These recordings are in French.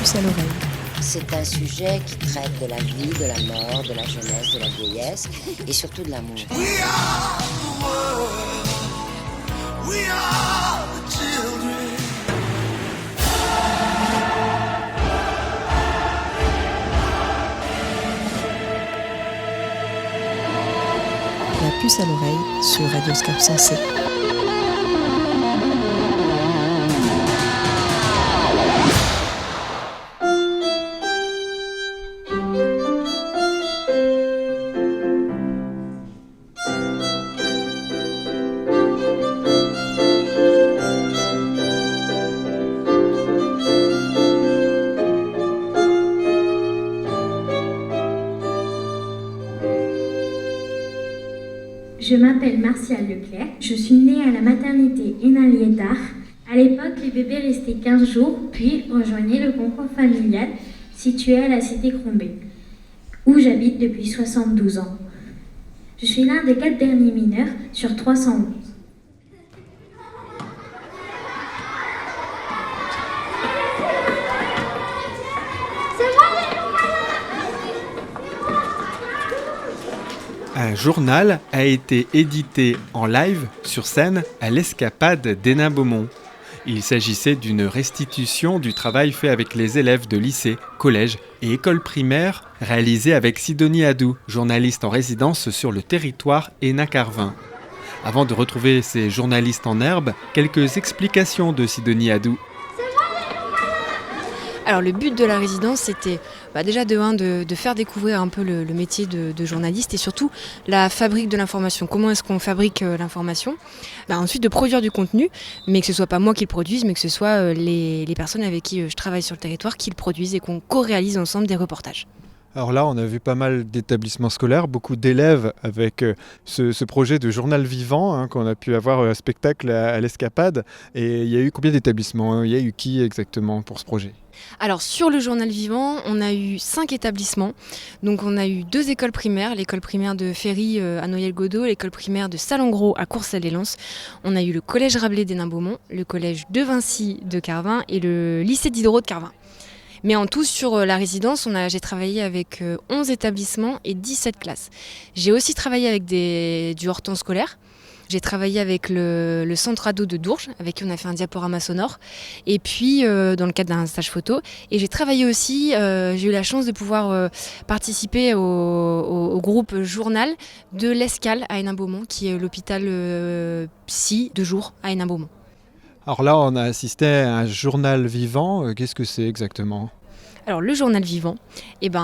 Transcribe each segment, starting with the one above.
puce à l'oreille. C'est un sujet qui traite de la vie, de la mort, de la jeunesse, de la vieillesse et surtout de l'amour. We are the world. We are the children. La puce à l'oreille sur Radioscope Sensé. Je m'appelle Martial Leclerc, je suis née à la maternité Hénin-Liétard. À l'époque, les bébés restaient 15 jours, puis rejoignaient le concours familial situé à la cité Crombé, où j'habite depuis 72 ans. Je suis l'un des 4 derniers mineurs sur 311. Un journal a été édité en live sur scène à l'Escapade d'Hénin-Beaumont. Il s'agissait d'une restitution du travail fait avec les élèves de lycée, collège et école primaire réalisé avec Sidonie Hadou, journaliste en résidence sur le territoire Hénin-Carvin. Avant de retrouver ces journalistes en herbe, quelques explications de Sidonie Hadou. Alors le but de la résidence, c'était déjà de faire découvrir un peu le métier de journaliste et surtout la fabrique de l'information. Comment est-ce qu'on fabrique l'information ? Ensuite de produire du contenu, mais que ce soit pas moi qui le produise, mais que ce soit les personnes avec qui je travaille sur le territoire qui le produisent et qu'on co-réalise ensemble des reportages. Alors là, on a vu pas mal d'établissements scolaires, beaucoup d'élèves avec ce projet de journal vivant qu'on a pu avoir un spectacle à l'Escapade. Et il y a eu combien d'établissements ? Il y a eu qui exactement pour ce projet ? Alors sur le journal vivant, on a eu 5 établissements. Donc on a eu 2 écoles primaires, l'école primaire de Ferry à Noyelles-Godault, l'école primaire de Salengros à Courcelles-lès-Lens. On a eu le collège Rabelais d'Hénin-Beaumont, le collège de Vincy de Carvin et le lycée Diderot de Carvin. Mais en tout, sur la résidence, j'ai travaillé avec 11 établissements et 17 classes. J'ai aussi travaillé avec du hors-temps scolaire. J'ai travaillé avec le centre ado de Dourges, avec qui on a fait un diaporama sonore. Et puis, dans le cadre d'un stage photo. Et j'ai travaillé aussi, j'ai eu la chance de pouvoir participer au groupe Journal de l'Escale à Hénin-Beaumont, qui est l'hôpital psy de jour à Hénin-Beaumont. Alors là, on a assisté à un journal vivant. Qu'est-ce que c'est exactement ? Alors le journal vivant,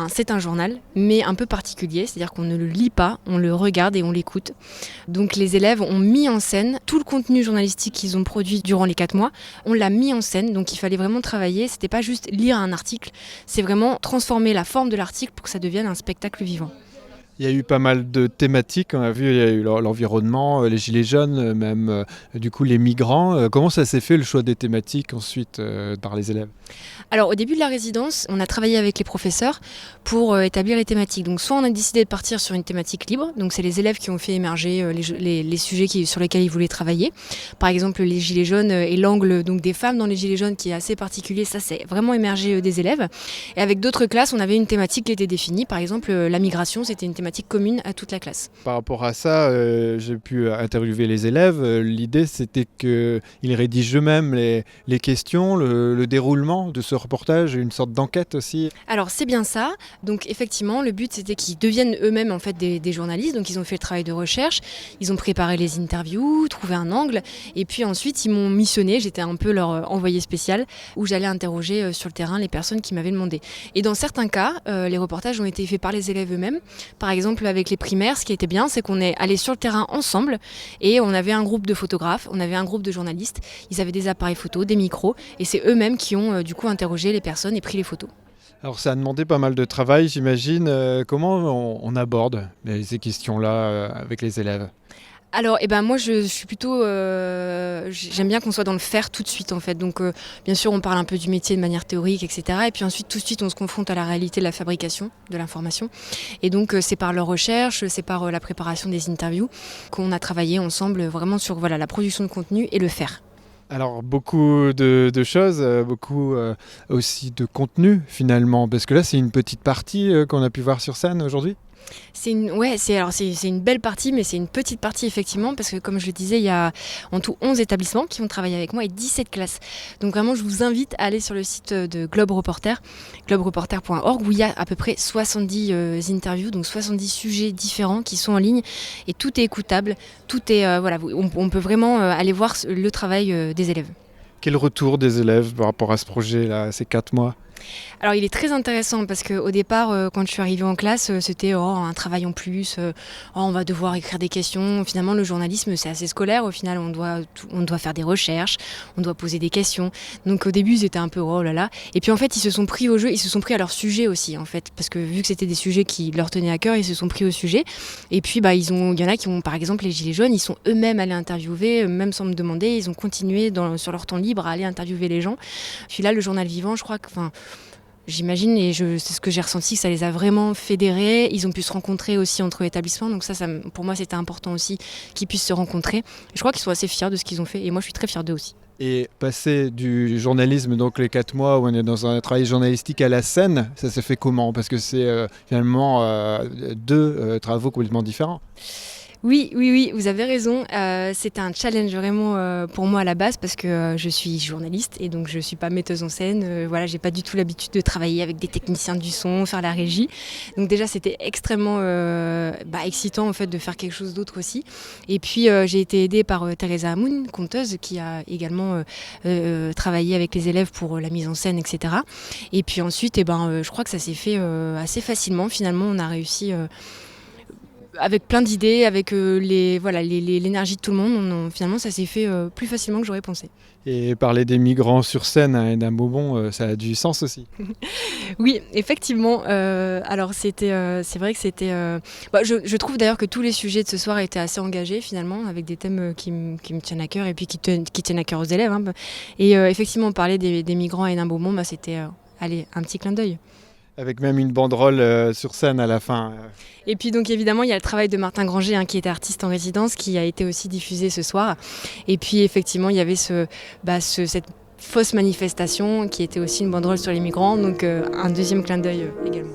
c'est un journal, mais un peu particulier, c'est-à-dire qu'on ne le lit pas, on le regarde et on l'écoute. Donc les élèves ont mis en scène tout le contenu journalistique qu'ils ont produit durant les 4 mois, on l'a mis en scène, donc il fallait vraiment travailler, c'était pas juste lire un article, c'est vraiment transformer la forme de l'article pour que ça devienne un spectacle vivant. Il y a eu pas mal de thématiques, on a vu, il y a eu l'environnement, les gilets jaunes, même du coup les migrants. Comment ça s'est fait le choix des thématiques ensuite par les élèves ? Alors au début de la résidence, on a travaillé avec les professeurs pour établir les thématiques. Donc soit on a décidé de partir sur une thématique libre, donc c'est les élèves qui ont fait émerger les sujets sur lesquels ils voulaient travailler. Par exemple les gilets jaunes et l'angle donc, des femmes dans les gilets jaunes qui est assez particulier, ça c'est vraiment émergé des élèves. Et avec d'autres classes, on avait une thématique qui était définie. Par exemple la migration, c'était une thématique commune à toute la classe. Par rapport à ça, j'ai pu interviewer les élèves. L'idée, c'était qu'ils rédigent eux-mêmes les questions, le déroulement de ce reportage, une sorte d'enquête aussi. Alors, c'est bien ça. Donc, effectivement, le but, c'était qu'ils deviennent eux-mêmes en fait, des journalistes. Donc, ils ont fait le travail de recherche, ils ont préparé les interviews, trouvé un angle. Et puis ensuite, ils m'ont missionné. J'étais un peu leur envoyé spécial où j'allais interroger sur le terrain les personnes qui m'avaient demandé. Et dans certains cas, les reportages ont été faits par les élèves eux-mêmes. Par exemple, avec les primaires, ce qui était bien, c'est qu'on est allé sur le terrain ensemble et on avait un groupe de photographes, on avait un groupe de journalistes, ils avaient des appareils photos, des micros et c'est eux-mêmes qui ont du coup interrogé les personnes et pris les photos. Alors ça a demandé pas mal de travail, j'imagine. Comment on aborde ces questions-là avec les élèves ? Alors, moi, je suis plutôt... j'aime bien qu'on soit dans le faire tout de suite, en fait. Donc, bien sûr, on parle un peu du métier de manière théorique, etc. Et puis ensuite, tout de suite, on se confronte à la réalité de la fabrication de l'information. Et donc, c'est par leur recherche, c'est par la préparation des interviews qu'on a travaillé ensemble vraiment sur la production de contenu et le faire. Alors beaucoup de choses, beaucoup aussi de contenu finalement, parce que là c'est une petite partie qu'on a pu voir sur scène aujourd'hui. C'est une belle partie, mais c'est une petite partie effectivement, parce que comme je le disais, il y a en tout 11 établissements qui vont travailler avec moi et 17 classes. Donc vraiment, je vous invite à aller sur le site de Globe Reporter, globereporter.org, où il y a à peu près 70 interviews, donc 70 sujets différents qui sont en ligne, et tout est écoutable, tout est, on peut vraiment aller voir le travail des élèves. Quel retour des élèves par rapport à ce projet-là, ces 4 mois? Alors il est très intéressant parce qu'au départ, quand je suis arrivée en classe, c'était un travail en plus, on va devoir écrire des questions. Finalement, le journalisme, c'est assez scolaire. Au final, on doit faire des recherches, on doit poser des questions. Donc au début, c'était un peu oh là là. Et puis en fait, ils se sont pris au jeu, ils se sont pris à leur sujet aussi, en fait. Parce que vu que c'était des sujets qui leur tenaient à cœur, ils se sont pris au sujet. Et puis, il y en a qui ont, par exemple, les Gilets jaunes, ils sont eux-mêmes allés interviewer, même sans me demander, ils ont continué sur leur temps libre à aller interviewer les gens. Puis là, le journal vivant, je crois que... J'imagine, et c'est ce que j'ai ressenti, que ça les a vraiment fédérés. Ils ont pu se rencontrer aussi entre établissements. Donc ça, pour moi, c'était important aussi qu'ils puissent se rencontrer. Je crois qu'ils sont assez fiers de ce qu'ils ont fait. Et moi, je suis très fière d'eux aussi. Et passer du journalisme, donc les 4 mois où on est dans un travail journalistique à la scène, ça s'est fait comment? Parce que c'est finalement 2 travaux complètement différents. Oui, vous avez raison. C'était un challenge vraiment pour moi à la base parce que je suis journaliste et donc je suis pas metteuse en scène. J'ai pas du tout l'habitude de travailler avec des techniciens du son, faire la régie. Donc déjà c'était extrêmement excitant en fait de faire quelque chose d'autre aussi. Et puis j'ai été aidée par Teresa Hamoun, conteuse, qui a également travaillé avec les élèves pour la mise en scène, etc. Et puis ensuite, je crois que ça s'est fait assez facilement. Finalement, on a réussi. Avec plein d'idées, avec l'énergie de tout le monde, finalement ça s'est fait plus facilement que j'aurais pensé. Et parler des migrants sur scène à Hénin-Beaumont, ça a du sens aussi. Oui, effectivement. Alors c'est vrai que c'était... je trouve d'ailleurs que tous les sujets de ce soir étaient assez engagés finalement, avec des thèmes qui me tiennent à cœur et puis qui tiennent à cœur aux élèves. Hein. Et effectivement, parler des migrants à Hénin-Beaumont, c'était un petit clin d'œil. Avec même une banderole sur scène à la fin. Et puis donc évidemment il y a le travail de Martin Granger qui était artiste en résidence qui a été aussi diffusé ce soir. Et puis effectivement il y avait cette fausse manifestation qui était aussi une banderole sur les migrants, donc un deuxième clin d'œil également.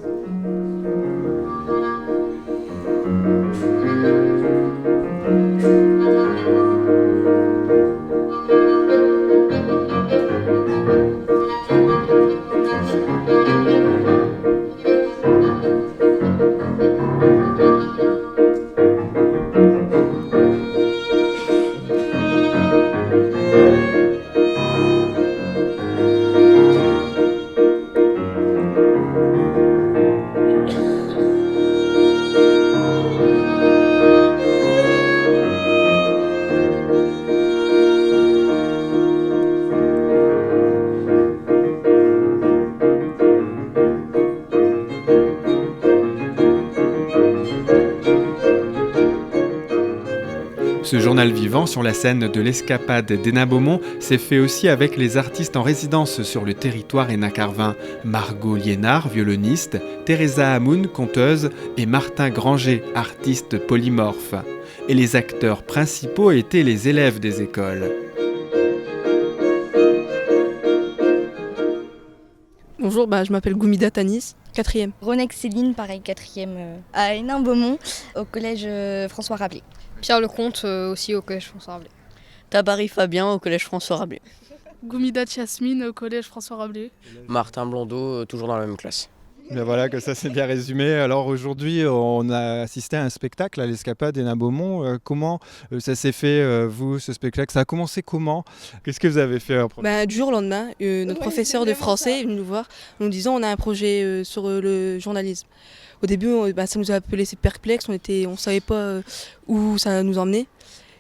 Ce journal vivant sur la scène de l'Escapade d'Hénin-Beaumont s'est fait aussi avec les artistes en résidence sur le territoire hénin-carvin. Margot Liénard, violoniste, Teresa Hamoun, conteuse, et Martin Granger, artiste polymorphe. Et les acteurs principaux étaient les élèves des écoles. Bonjour, je m'appelle Goumida Tanis, 4e. Ronex Céline, pareil, 4e à Hénin-Beaumont, au collège François Rabelais. Pierre Lecomte, aussi au collège François Rabelais. Tabary Fabien, au collège François Rabelais. Goumida Yasmine, au collège François Rabelais. Martin Blondeau, toujours dans la même classe. Bien voilà, que ça c'est bien résumé. Alors aujourd'hui, on a assisté à un spectacle à l'Escapade d'Hénin-Beaumont. Comment ça s'est fait, vous, ce spectacle? Ça a commencé comment? Qu'est-ce que vous avez fait Du jour au lendemain, notre professeur de français est venu nous voir en nous disant on a un projet sur le journalisme. Au début, ça nous a un peu laissé perplexes, on savait pas où ça nous emmenait.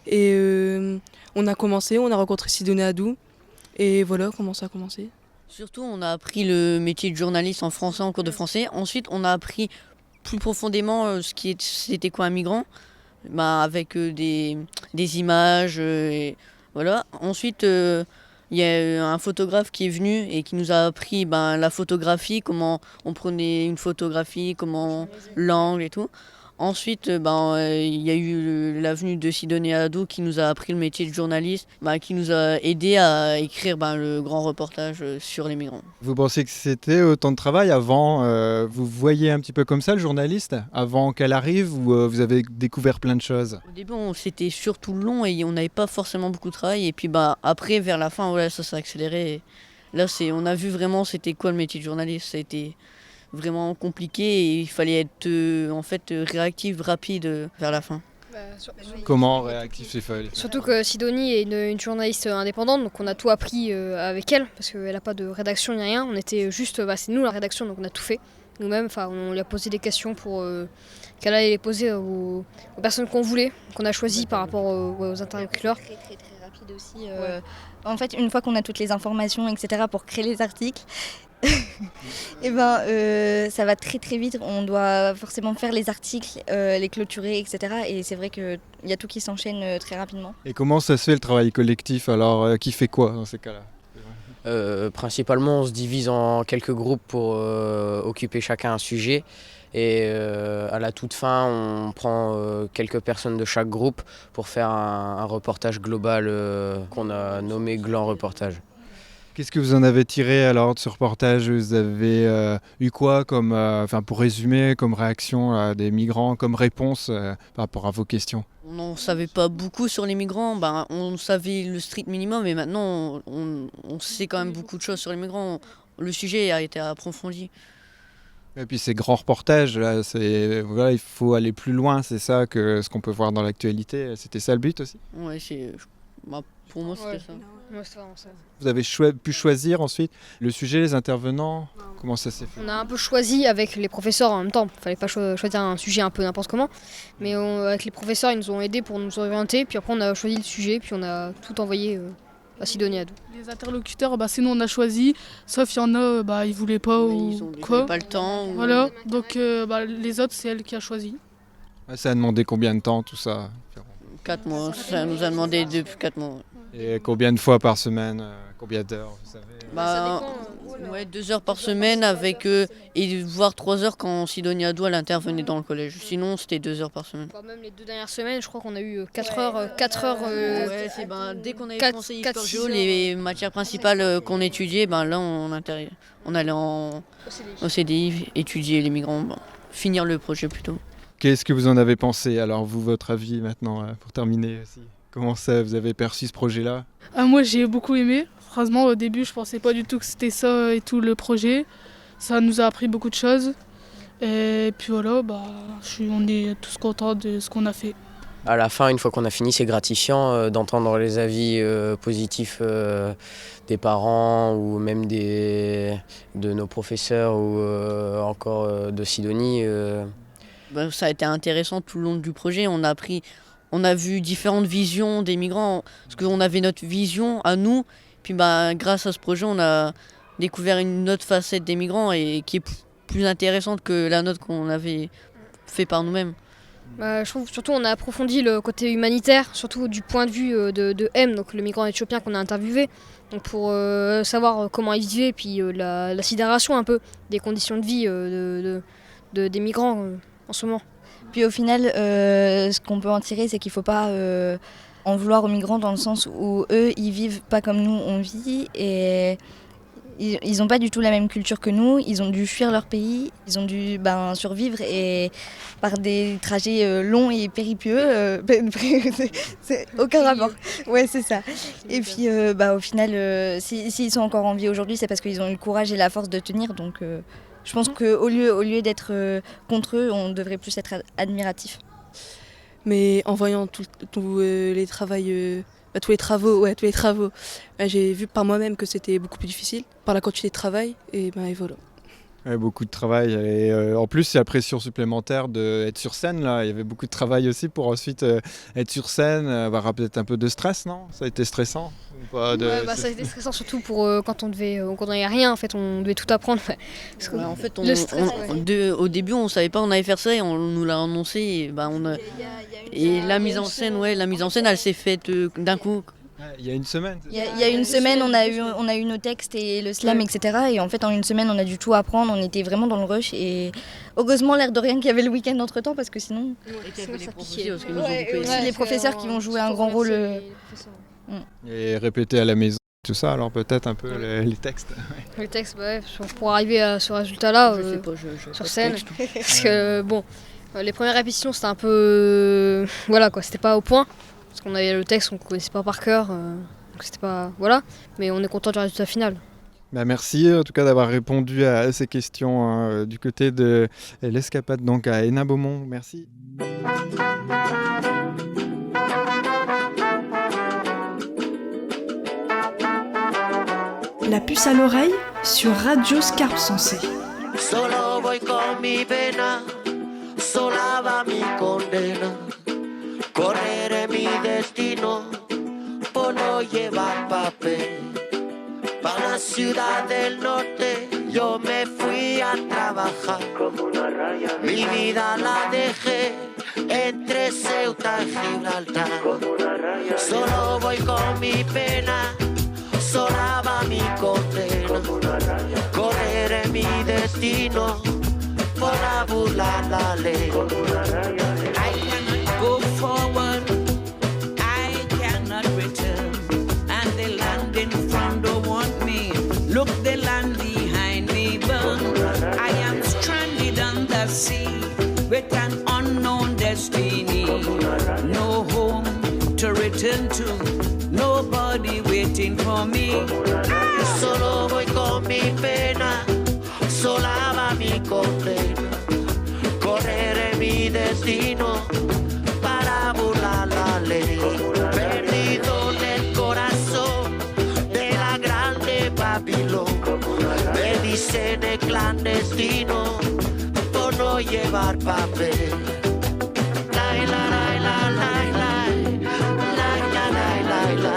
Et on a commencé, on a rencontré Sidonie Adou. Et voilà comment ça a commencé. Surtout, on a appris le métier de journaliste en français, en cours de français. Ensuite, on a appris plus profondément c'était quoi un migrant, avec des images. Et voilà. Ensuite, il y a un photographe qui est venu et qui nous a appris la photographie, comment on prenait une photographie, comment l'angle et tout. Ensuite, il y a eu la venue de Sidonie Ado qui nous a appris le métier de journaliste, qui nous a aidé à écrire le grand reportage sur les migrants. Vous pensiez que c'était autant de travail avant vous voyez un petit peu comme ça le journaliste avant qu'elle arrive ou vous avez découvert plein de choses? Au début, c'était surtout long et on n'avait pas forcément beaucoup de travail. Et puis après, vers la fin, ça s'est accéléré. Et là, on a vu vraiment c'était quoi le métier de journaliste. Ça a été vraiment compliqué et il fallait être réactif, rapide vers la fin. Comment réactif c'est fait? Surtout que Sidonie est une journaliste indépendante, donc on a tout appris avec elle, parce qu'elle n'a pas de rédaction ni rien. On était juste, c'est nous la rédaction, donc on a tout fait nous-mêmes. On lui a posé des questions pour qu'elle allait les poser aux personnes qu'on voulait, qu'on a choisies par rapport aux interlocuteurs. Très rapide aussi. En fait, une fois qu'on a toutes les informations, etc., pour créer les articles, ça va très vite. On doit forcément faire les articles, les clôturer, etc. Et c'est vrai qu'il y a tout qui s'enchaîne très rapidement. Et comment ça se fait le travail collectif alors? Qui fait quoi dans ces cas-là? Principalement, on se divise en quelques groupes pour occuper chacun un sujet. Et à la toute fin, on prend quelques personnes de chaque groupe pour faire un reportage global qu'on a nommé Gland Reportage. Qu'est-ce que vous en avez tiré alors de ce reportage? Vous avez eu quoi comme, pour résumer, comme réaction des migrants, comme réponse par rapport à vos questions? On n'en savait pas beaucoup sur les migrants, on savait le strict minimum et maintenant on sait quand même beaucoup de choses sur les migrants. Le sujet a été approfondi. Et puis ces grands reportages, là, il faut aller plus loin, c'est ça que ce qu'on peut voir dans l'actualité. C'était ça le but aussi? Ouais, pour moi c'était ça. Ouais, c'est vraiment ça. Vous avez pu choisir ensuite le sujet, les intervenants? Comment ça s'est fait? On a un peu choisi avec les professeurs en même temps. Il fallait pas choisir un sujet un peu n'importe comment. Mais avec les professeurs, ils nous ont aidés pour nous orienter. Puis après, on a choisi le sujet, puis on a tout envoyé à Sidonie Ado. Les interlocuteurs, c'est nous on a choisi, sauf il y en a, ils voulaient pas ils n'avaient pas le temps. Voilà, donc les autres, c'est elle qui a choisi. Ça a demandé combien de temps tout ça? 4 mois, ça nous a demandé depuis 4 mois. Et combien de fois par semaine? Combien d'heures, vous savez? Ça dépend. 2 heures par semaine avec et voire 3 heures quand Sidonie Ado elle intervenait dans le collège. Sinon c'était 2 heures par semaine. Même les 2 dernières semaines, je crois qu'on a eu 4 heures. Dès qu'on avait commencé histoire géo, les matières principales qu'on étudiait, là on allait au CDI étudier les migrants, finir le projet plutôt. Qu'est-ce que vous en avez pensé? Alors vous, votre avis maintenant, pour terminer aussi. Comment ça, vous avez perçu ce projet-là? Moi j'ai beaucoup aimé. Franchement au début je pensais pas du tout que c'était ça et tout le projet. Ça nous a appris beaucoup de choses. Et puis voilà, on est tous contents de ce qu'on a fait. À la fin, une fois qu'on a fini, c'est gratifiant d'entendre les avis positifs des parents ou même de nos professeurs ou encore de Sidonie. Ça a été intéressant tout le long du projet. On a vu différentes visions des migrants, parce qu'on avait notre vision à nous. Puis grâce à ce projet, on a découvert une autre facette des migrants et qui est plus intéressante que la nôtre qu'on avait fait par nous-mêmes. Je trouve surtout on a approfondi le côté humanitaire, surtout du point de vue de M, donc le migrant éthiopien qu'on a interviewé, donc pour savoir comment il vivait, puis la sidération un peu des conditions de vie des migrants en ce moment. Puis au final, ce qu'on peut en tirer, c'est qu'il ne faut pas en vouloir aux migrants dans le sens où eux, ils vivent pas comme nous on vit et ils n'ont pas du tout la même culture que nous. Ils ont dû fuir leur pays, ils ont dû survivre et par des trajets longs et périlleux. C'est aucun rapport. Ouais, c'est ça. Et puis au final, s'ils sont encore en vie aujourd'hui, c'est parce qu'ils ont eu le courage et la force de tenir. Donc je pense qu'au lieu d'être contre eux, on devrait plus être admiratif. Mais en voyant tous les travaux, j'ai vu par moi-même que c'était beaucoup plus difficile, par la quantité de travail, et voilà. Ouais, beaucoup de travail, et en plus il y a la pression supplémentaire d'être sur scène, là. Il y avait beaucoup de travail aussi pour ensuite être sur scène, avoir peut-être un peu de stress, non? Ça a été stressant ou pas ça a été stressant surtout pour quand on n'avait rien, en fait, on devait tout apprendre. Parce que en fait, au début on savait pas on allait faire ça et on nous l'a annoncé et, la mise en scène, elle s'est faite d'un coup. Il y a une semaine. Il y a une semaine, on a eu nos textes et le slam, etc. Et en fait, en une semaine, on a dû tout apprendre. On était vraiment dans le rush. Et heureusement, l'air de rien qu'il y avait le week-end entre-temps, parce que sinon... les professeurs qui vont jouer un grand rôle. Et répéter à la maison, tout ça, alors peut-être un peu les textes. Les textes, pour arriver à ce résultat-là, sur scène. Parce que, bon, les premières répétitions, c'était un peu... voilà, quoi, c'était pas au point. Parce qu'on avait le texte, on ne connaissait pas par cœur. Donc c'était pas... Voilà. Mais on est content du résultat final. Merci en tout cas d'avoir répondu à ces questions du côté de l'Escapade donc à Hénin-Beaumont. Merci. La puce à l'oreille sur Radio Scarpe Sensée. Solo voy con mi pena, sola va mi condena. Correré mi destino por no llevar papel. Para la ciudad del norte yo me fui a trabajar. Mi vida la dejé entre Ceuta y Gibraltar. Solo voy con mi pena, sola va mi condena. Correré mi destino para burlar la ley. I cannot go forward, I cannot return. And the land in front don't want me. Look, the land behind me burn. I am stranded on the sea with an unknown destiny. No home to return to, nobody waiting for me. Solo voy con mi pena, sola va mi condena. Correré mi destino para burlar la ley. Perdido en el corazón de la grande Babilón. Me dicen el clandestino por no llevar papel. La la la la la la la la la la.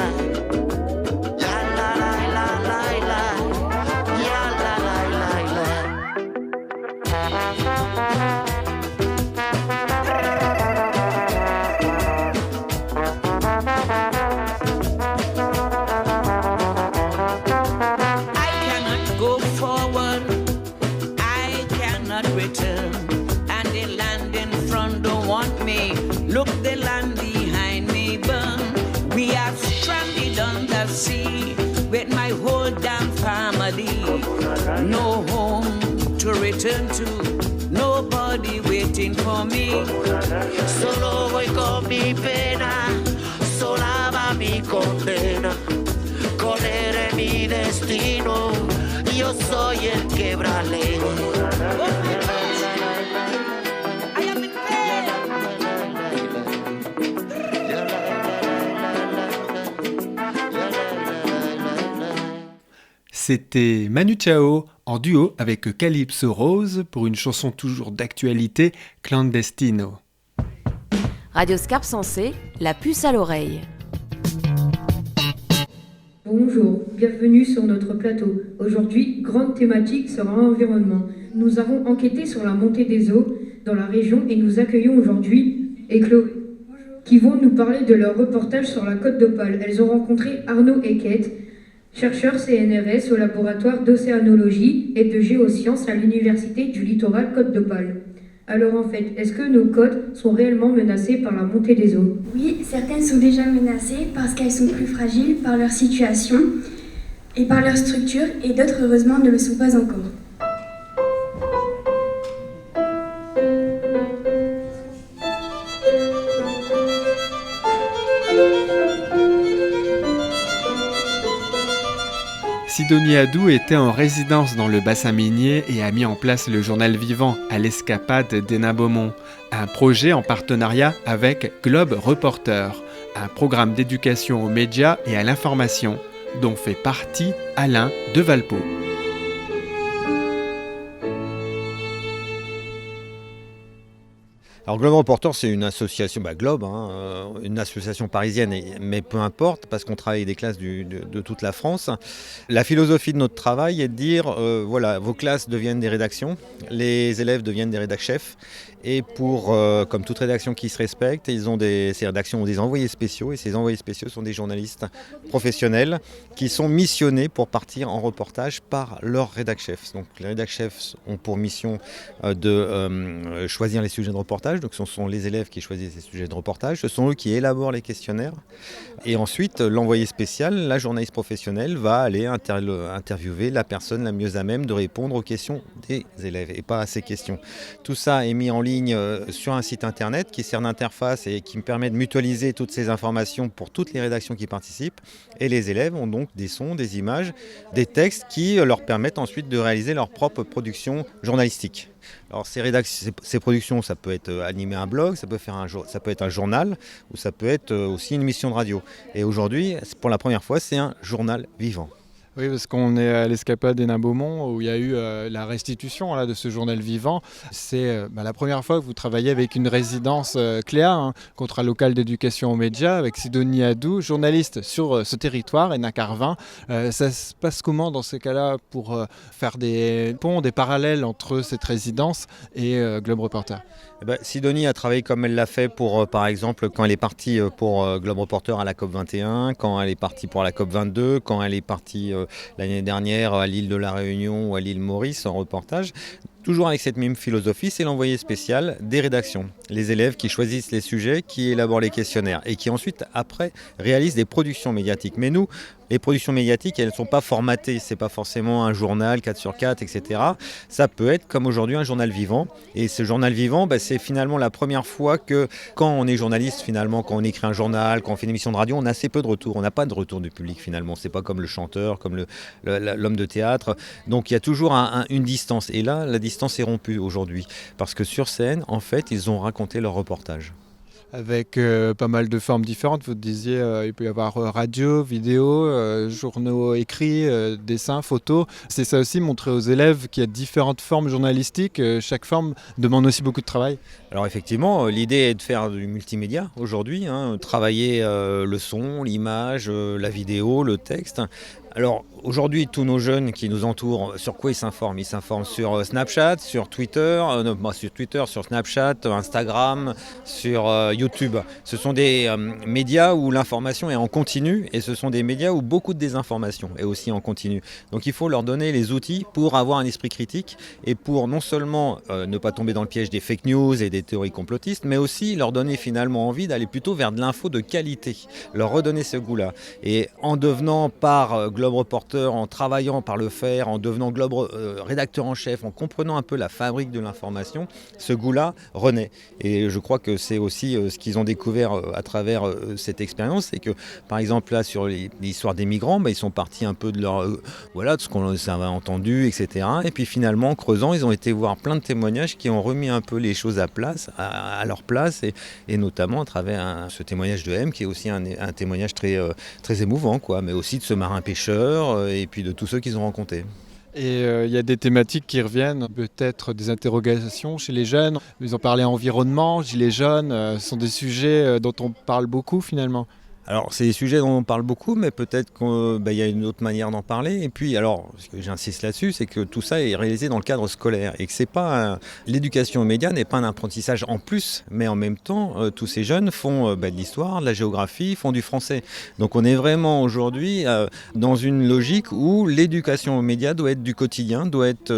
Look, the land behind me burn. We are stranded on the sea with my whole damn family. No home to return to, nobody waiting for me. Solo voy con mi pena, sola va mi condena. Correré mi destino, yo soy el quebralé. C'était Manu Chao en duo avec Calypso Rose pour une chanson toujours d'actualité, Clandestino. Radio Scarpe Sensée, la puce à l'oreille. Bonjour, bienvenue sur notre plateau. Aujourd'hui, grande thématique sera environnement. Nous avons enquêté sur la montée des eaux dans la région et nous accueillons aujourd'hui Chloé, qui vont nous parler de leur reportage sur la Côte d'Opale. Elles ont rencontré Arnaud Eckett, chercheur CNRS au laboratoire d'océanologie et de géosciences à l'université du littoral Côte d'Opale. Alors en fait, est-ce que nos côtes sont réellement menacées par la montée des eaux ? Oui, certaines sont déjà menacées parce qu'elles sont plus fragiles par leur situation et par leur structure, et d'autres heureusement ne le sont pas encore. Sidonie Hadou était en résidence dans le bassin minier et a mis en place le journal vivant à l'Escapade d'Hénin-Beaumont, un projet en partenariat avec Globe Reporter, un programme d'éducation aux médias et à l'information, dont fait partie Alain de Valpo. Alors Globe Reporter, c'est une association, Globe, une association parisienne, mais peu importe, parce qu'on travaille avec des classes de toute la France. La philosophie de notre travail est de dire, voilà, vos classes deviennent des rédactions, les élèves deviennent des rédac-chefs, Et comme toute rédaction qui se respecte, ces rédactions ont des envoyés spéciaux, et ces envoyés spéciaux sont des journalistes professionnels qui sont missionnés pour partir en reportage par leur rédac chef. Donc les rédac chefs ont pour mission de choisir les sujets de reportage, donc ce sont les élèves qui choisissent ces sujets de reportage, ce sont eux qui élaborent les questionnaires, et ensuite l'envoyé spécial, la journaliste professionnelle, va aller interviewer la personne la mieux à même de répondre aux questions des élèves et pas à ces questions. Tout ça est mis en ligne sur un site internet qui sert d'interface et qui me permet de mutualiser toutes ces informations pour toutes les rédactions qui participent, et les élèves ont donc des sons, des images, des textes qui leur permettent ensuite de réaliser leur propre production journalistique. Alors ces productions, ça peut être animer un blog, ça peut être un journal, ou ça peut être aussi une émission de radio. Et aujourd'hui, pour la première fois, c'est un journal vivant. Oui, parce qu'on est à l'Escapade d'Hénin-Beaumont où il y a eu la restitution de ce journal vivant. C'est la première fois que vous travaillez avec une résidence Cléa, contrat local d'éducation aux médias, avec Sidonie Hadou, journaliste sur ce territoire, Hénin-Carvin. Ça se passe comment dans ces cas-là pour faire des ponts, des parallèles entre cette résidence et Globe Reporter? Sidonie a travaillé comme elle l'a fait pour, par exemple, quand elle est partie pour Globe Reporter à la COP21, quand elle est partie pour la COP22, quand elle est partie l'année dernière à l'île de la Réunion ou à l'île Maurice en reportage. Toujours avec cette même philosophie, c'est l'envoyé spécial des rédactions. Les élèves qui choisissent les sujets, qui élaborent les questionnaires et qui ensuite, après, réalisent des productions médiatiques. Mais nous, les productions médiatiques, elles ne sont pas formatées. Ce n'est pas forcément un journal 4/4, etc. Ça peut être, comme aujourd'hui, un journal vivant. Et ce journal vivant, c'est finalement la première fois que, quand on est journaliste, finalement, quand on écrit un journal, quand on fait une émission de radio, on a assez peu de retours. On n'a pas de retour du public, finalement. Ce n'est pas comme le chanteur, comme l'homme de théâtre. Donc, il y a toujours une distance. Et là, la distance est rompue aujourd'hui. Parce que sur scène, en fait, ils ont raconté leur reportage. Avec pas mal de formes différentes, vous disiez il peut y avoir radio, vidéo, journaux écrits, dessins, photos. C'est ça aussi, montrer aux élèves qu'il y a différentes formes journalistiques. Chaque forme demande aussi beaucoup de travail. Alors effectivement, l'idée est de faire du multimédia aujourd'hui, travailler le son, l'image, la vidéo, le texte. Alors aujourd'hui, tous nos jeunes qui nous entourent, sur quoi ils s'informent? Ils s'informent sur Snapchat, sur Twitter, sur Snapchat, Instagram, sur YouTube. Ce sont des médias où l'information est en continu, et ce sont des médias où beaucoup de désinformation est aussi en continu. Donc il faut leur donner les outils pour avoir un esprit critique et pour non seulement ne pas tomber dans le piège des fake news et des théories complotistes, mais aussi leur donner finalement envie d'aller plutôt vers de l'info de qualité, leur redonner ce goût-là. Et en devenant par Globe Reporter, en travaillant par le faire, en devenant rédacteur en chef, en comprenant un peu la fabrique de l'information, ce goût-là renaît. Et je crois que c'est aussi ce qu'ils ont découvert à travers cette expérience, c'est que par exemple là sur l'histoire des migrants, ils sont partis un peu de de ce qu'on avait entendu, etc. Et puis finalement, en creusant, ils ont été voir plein de témoignages qui ont remis un peu les choses à leur place, et notamment à travers ce témoignage de M qui est aussi un témoignage très, très émouvant, mais aussi de ce marin pêcheur et puis de tous ceux qu'ils ont rencontrés. Et il y a des thématiques qui reviennent, peut-être des interrogations chez les jeunes. Ils ont parlé environnement, gilets jaunes, ce sont des sujets dont on parle beaucoup finalement. Alors, c'est des sujets dont on parle beaucoup, mais peut-être qu'il y a une autre manière d'en parler. Et puis, alors, ce que j'insiste là-dessus, c'est que tout ça est réalisé dans le cadre scolaire et que c'est pas l'éducation aux médias n'est pas un apprentissage en plus, mais en même temps, tous ces jeunes font de l'histoire, de la géographie, font du français. Donc, on est vraiment aujourd'hui dans une logique où l'éducation aux médias doit être du quotidien, doit être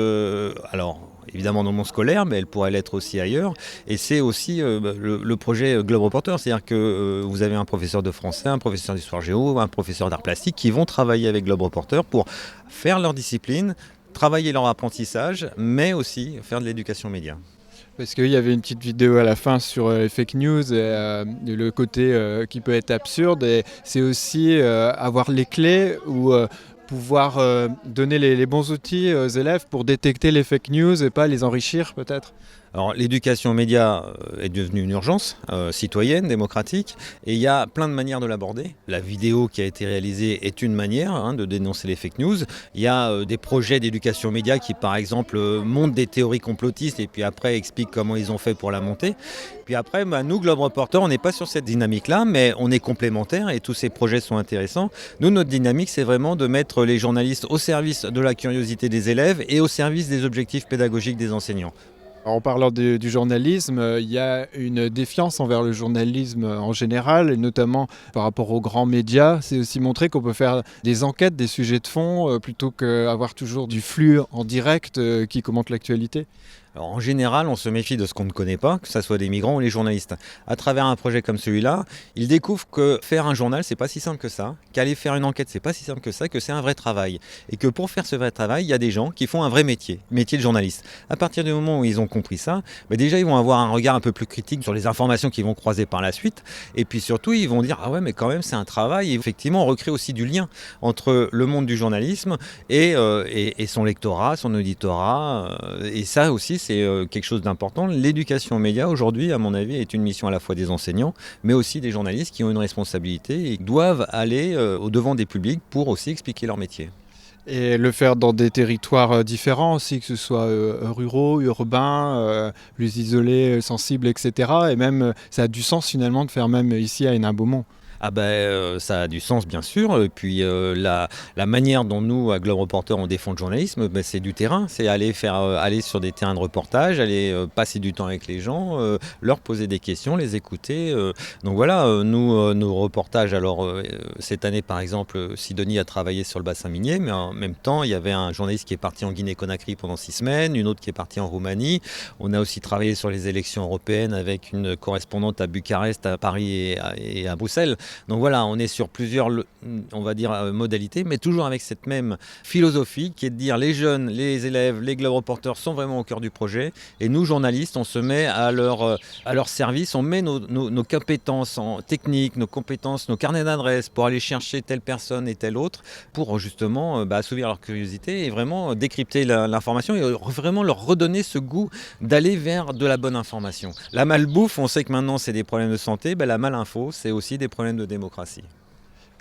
évidemment dans le monde scolaire, mais elle pourrait l'être aussi ailleurs. Et c'est aussi le projet Globe Reporter, c'est-à-dire que vous avez un professeur de français, un professeur d'histoire géo, un professeur d'art plastique qui vont travailler avec Globe Reporter pour faire leur discipline, travailler leur apprentissage, mais aussi faire de l'éducation média. Parce qu'il y avait une petite vidéo à la fin sur les fake news et le côté qui peut être absurde. Et c'est aussi avoir les clés ou pouvoir donner les bons outils aux élèves pour détecter les fake news et pas les enrichir peut-être. Alors l'éducation aux médias est devenue une urgence citoyenne, démocratique, et il y a plein de manières de l'aborder. La vidéo qui a été réalisée est une manière de dénoncer les fake news. Il y a des projets d'éducation aux médias qui par exemple montrent des théories complotistes et puis après expliquent comment ils ont fait pour la monter. Puis après, nous, Globe Reporter, on n'est pas sur cette dynamique-là, mais on est complémentaires et tous ces projets sont intéressants. Nous, notre dynamique, c'est vraiment de mettre les journalistes au service de la curiosité des élèves et au service des objectifs pédagogiques des enseignants. En parlant du journalisme, il y a une défiance envers le journalisme en général, et notamment par rapport aux grands médias. C'est aussi montrer qu'on peut faire des enquêtes, des sujets de fond, plutôt qu'avoir toujours du flux en direct qui commente l'actualité. Alors, en général, on se méfie de ce qu'on ne connaît pas, que ce soit des migrants ou les journalistes. À travers un projet comme celui-là, ils découvrent que faire un journal, c'est pas si simple que ça, qu'aller faire une enquête, c'est pas si simple que ça, que c'est un vrai travail. Et que pour faire ce vrai travail, il y a des gens qui font un vrai métier de journaliste. À partir du moment où ils ont compris ça, déjà ils vont avoir un regard un peu plus critique sur les informations qu'ils vont croiser par la suite. Et puis surtout, ils vont dire, ah ouais, mais quand même, c'est un travail. Et effectivement, on recrée aussi du lien entre le monde du journalisme et son lectorat, son auditorat. Et ça aussi, c'est quelque chose d'important. L'éducation aux médias, aujourd'hui, à mon avis, est une mission à la fois des enseignants, mais aussi des journalistes qui ont une responsabilité et doivent aller au devant des publics pour aussi expliquer leur métier. Et le faire dans des territoires différents aussi, que ce soit ruraux, urbains, plus isolés, sensibles, etc. Et même, ça a du sens finalement de faire même ici à Hénin-Beaumont. Ah ça a du sens bien sûr, et puis la manière dont nous, à Globe Reporter, on défend le journalisme, c'est du terrain, c'est aller sur des terrains de reportage, aller passer du temps avec les gens, leur poser des questions, les écouter. Donc voilà, nos reportages, alors cette année par exemple, Sidonie a travaillé sur le bassin minier, mais en même temps il y avait un journaliste qui est parti en Guinée-Conakry pendant 6 semaines, une autre qui est partie en Roumanie. On a aussi travaillé sur les élections européennes avec une correspondante à Bucarest, à Paris et à Bruxelles. Donc voilà, on est sur plusieurs, on va dire, modalités, mais toujours avec cette même philosophie qui est de dire les jeunes, les élèves, les Globe Reporters sont vraiment au cœur du projet. Et nous, journalistes, on se met à leur service, on met nos compétences techniques, nos compétences, nos carnets d'adresses pour aller chercher telle personne et telle autre, pour justement assouvir leur curiosité et vraiment décrypter l'information et vraiment leur redonner ce goût d'aller vers de la bonne information. La malbouffe, on sait que maintenant c'est des problèmes de santé, la malinfo, c'est aussi des problèmes de démocratie.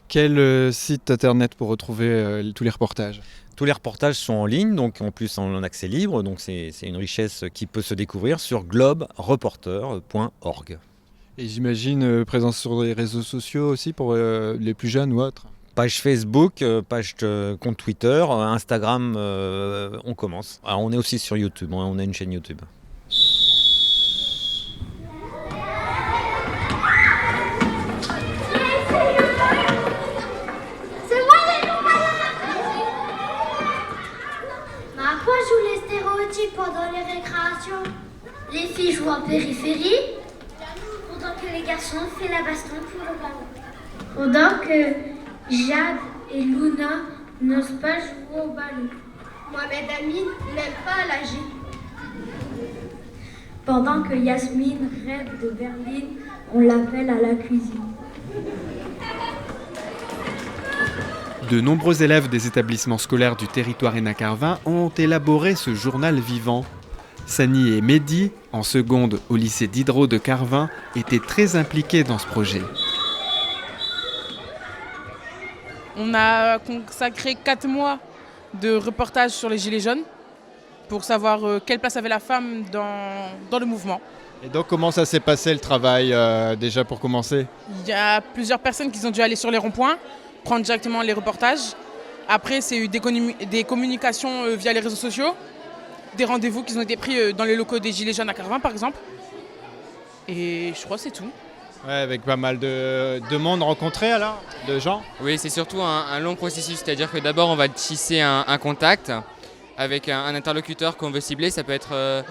Quel site internet pour retrouver tous les reportages ? Tous les reportages sont en ligne, donc en plus en accès libre, donc c'est une richesse qui peut se découvrir sur globereporter.org. Et j'imagine présence sur les réseaux sociaux aussi pour les plus jeunes ou autres ? Page Facebook, compte Twitter, Instagram, on commence. Alors on est aussi sur YouTube, on a une chaîne YouTube. Pendant les récréations, les filles jouent en périphérie, pendant que les garçons font la baston pour le ballon. Pendant que Jade et Luna n'osent pas jouer au ballon. Mohamed Amin n'aime pas nager. Pendant que Yasmine rêve de Berlin, on l'appelle à la cuisine. De nombreux élèves des établissements scolaires du territoire Hénin-Carvin ont élaboré ce journal vivant. Sani et Mehdi, en seconde au lycée Diderot de Carvin, étaient très impliqués dans ce projet. On a consacré 4 mois de reportage sur les Gilets jaunes pour savoir quelle place avait la femme dans le mouvement. Et donc comment ça s'est passé le travail déjà pour commencer ? Il y a plusieurs personnes qui ont dû aller sur les ronds-points, prendre directement les reportages. Après, c'est eu des communications via les réseaux sociaux, des rendez-vous qui ont été pris dans les locaux des Gilets jaunes à Carvin, par exemple. Et je crois que c'est tout. Ouais, avec pas mal de monde rencontré alors, de gens. Oui, c'est surtout un long processus, c'est-à-dire que d'abord on va tisser un contact avec un interlocuteur qu'on veut cibler. Ça peut être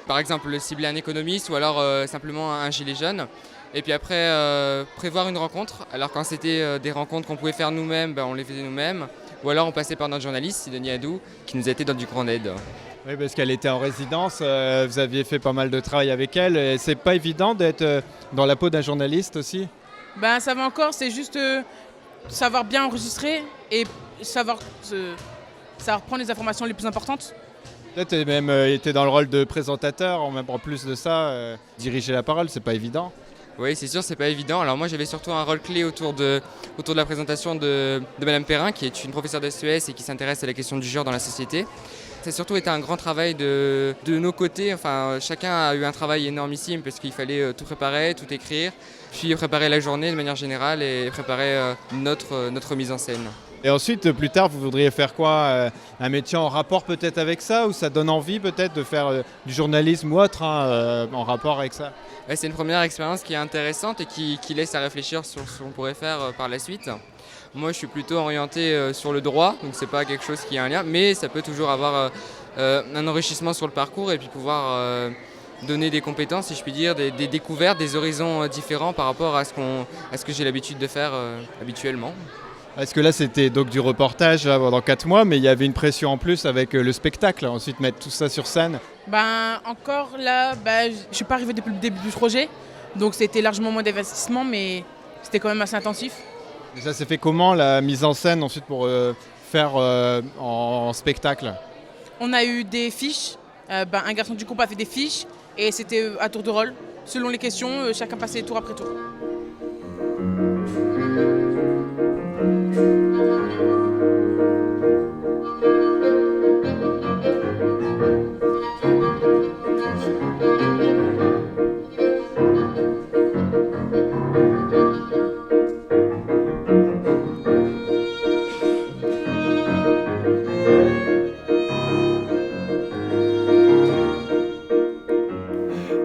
par exemple cibler un économiste ou alors simplement un gilet jaune. Et puis après, prévoir une rencontre. Alors quand c'était des rencontres qu'on pouvait faire nous-mêmes, on les faisait nous-mêmes. Ou alors on passait par notre journaliste, Sidonie Adou, qui nous a été dans du grand aide. Oui, parce qu'elle était en résidence, vous aviez fait pas mal de travail avec elle. Et c'est pas évident d'être dans la peau d'un journaliste aussi ? Ça va encore, c'est juste savoir bien enregistrer et savoir prendre les informations les plus importantes. Là, tu as même été dans le rôle de présentateur, en plus de ça, diriger la parole, c'est pas évident. Oui, c'est sûr, c'est pas évident. Alors moi, j'avais surtout un rôle clé autour de la présentation de Madame Perrin, qui est une professeure d'SES et qui s'intéresse à la question du genre dans la société. Ça a surtout été un grand travail de nos côtés. Enfin, chacun a eu un travail énormissime parce qu'il fallait tout préparer, tout écrire, puis préparer la journée de manière générale et préparer notre mise en scène. Et ensuite, plus tard, vous voudriez faire quoi? Un métier en rapport peut-être avec ça, ou ça donne envie peut-être de faire du journalisme ou autre en rapport avec ça? Ouais, c'est une première expérience qui est intéressante et qui laisse à réfléchir sur ce qu'on pourrait faire par la suite. Moi, je suis plutôt orienté sur le droit, donc c'est pas quelque chose qui a un lien, mais ça peut toujours avoir un enrichissement sur le parcours et puis pouvoir donner des compétences, si je puis dire, des découvertes, des horizons différents par rapport à ce que j'ai l'habitude de faire habituellement. Est-ce que là, c'était donc du reportage là, pendant 4 mois, mais il y avait une pression en plus avec le spectacle, ensuite mettre tout ça sur scène? Encore là, je ne suis pas arrivée depuis le début du projet, donc c'était largement moins d'investissement, mais c'était quand même assez intensif. Et ça s'est fait comment, la mise en scène ensuite pour faire en spectacle? On a eu des fiches, un garçon du groupe a fait des fiches, et c'était à tour de rôle. Selon les questions, chacun passait tour après tour.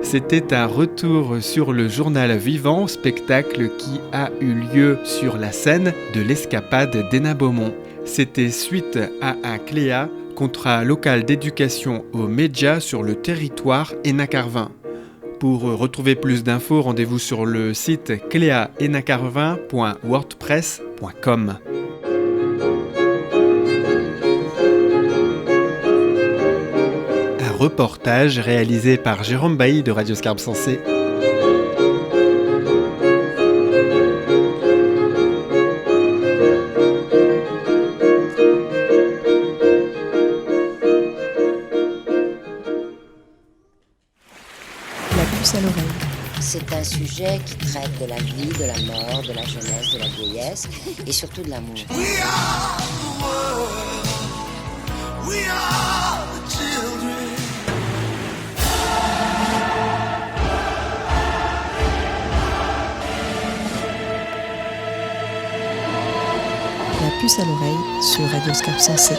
C'était un retour sur le journal vivant, spectacle qui a eu lieu sur la scène de l'Escapade d'Hénin Beaumont. C'était suite à un CLEA, contrat local d'éducation aux médias sur le territoire Hénin-Carvin. Pour retrouver plus d'infos, rendez-vous sur le site cleahénin-carvin.wordpress.com. Reportage réalisé par Jérôme Bailly de Radio Scarpe Sensée. La puce à l'oreille. C'est un sujet qui traite de la vie, de la mort, de la jeunesse, de la vieillesse et surtout de l'amour. We are the world. We are the children. La puce à l'oreille sur Radio Scarpe Sensée.